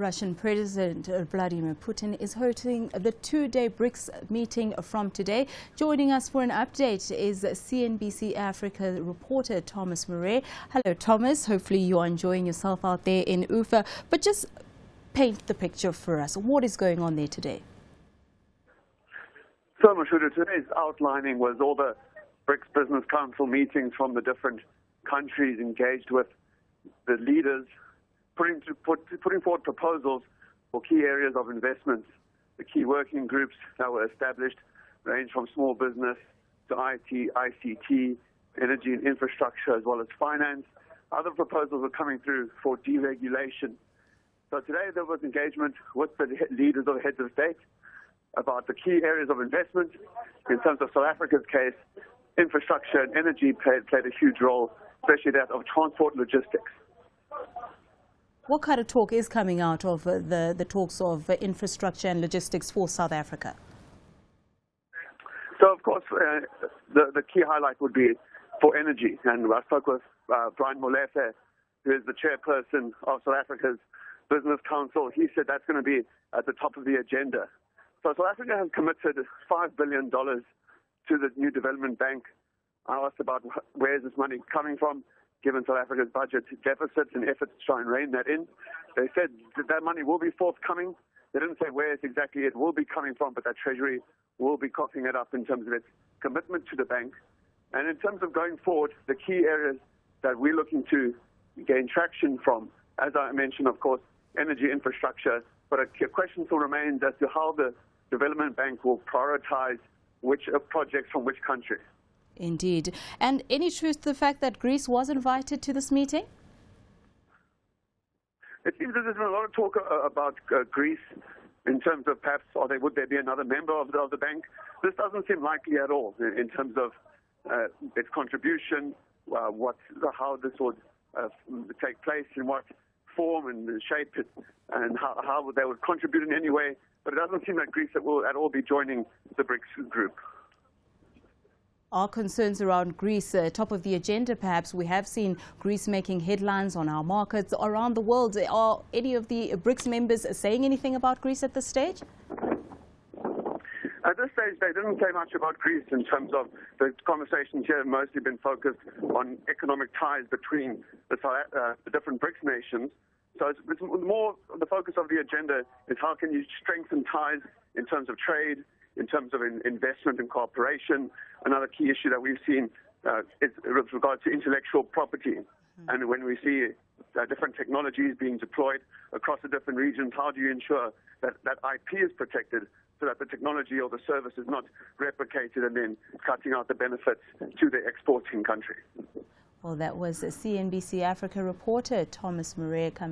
Russian President Vladimir Putin is hosting the two-day BRICS meeting from today. Joining us for an update is CNBC Africa reporter Thomas Maree. Hello, Thomas. Hopefully you are enjoying yourself out there in Ufa. But just paint the picture for us. What is going on there today? So, Mashuda, today's outlining was all the BRICS Business Council meetings from the different countries engaged with the leaders, putting forward proposals for key areas of investments. The key working groups that were established range from small business to IT, ICT, energy and infrastructure, as well as finance. Other proposals are coming through for deregulation. So today there was engagement with the leaders or the heads of state about the key areas of investment. In terms of South Africa's case, infrastructure and energy played a huge role, especially that of transport logistics. What kind of talk is coming out of the talks of infrastructure and logistics for South Africa? So, of course, the key highlight would be for energy. And I spoke with Brian Molefe, who is the chairperson of South Africa's Business Council. He said that's going to be at the top of the agenda. So South Africa has committed $5 billion to the new development bank. I asked about where is this money coming from, given South Africa's budget deficits and efforts to try and rein that in. They said that money will be forthcoming. They didn't say where exactly it will be coming from, but that Treasury will be coughing it up in terms of its commitment to the bank. And in terms of going forward, the key areas that we're looking to gain traction from, as I mentioned, of course, energy infrastructure, but a question still remains as to how the development bank will prioritize which projects from which country. Indeed. And any truth to the fact that Greece was invited to this meeting? It seems that there's been a lot of talk about Greece in terms of perhaps, would there be another member of the bank? This doesn't seem likely at all in terms of its contribution, how this would take place, in what form and shape it, and how they would contribute in any way. But it doesn't seem like Greece will at all be joining the BRICS group. Are concerns around Greece top of the agenda, perhaps? We have seen Greece making headlines on our markets around the world. Are any of the BRICS members saying anything about Greece at this stage? At this stage, they didn't say much about Greece in terms of the conversations here have mostly been focused on economic ties between the different BRICS nations. So it's more the focus of the agenda is how can you strengthen ties in terms of trade, in terms of investment and cooperation. Another key issue that we've seen is with regard to intellectual property. And when we see different technologies being deployed across the different regions, how do you ensure that IP is protected so that the technology or the service is not replicated and then cutting out the benefits to the exporting country? Well, that was CNBC Africa reporter Thomas Maree coming.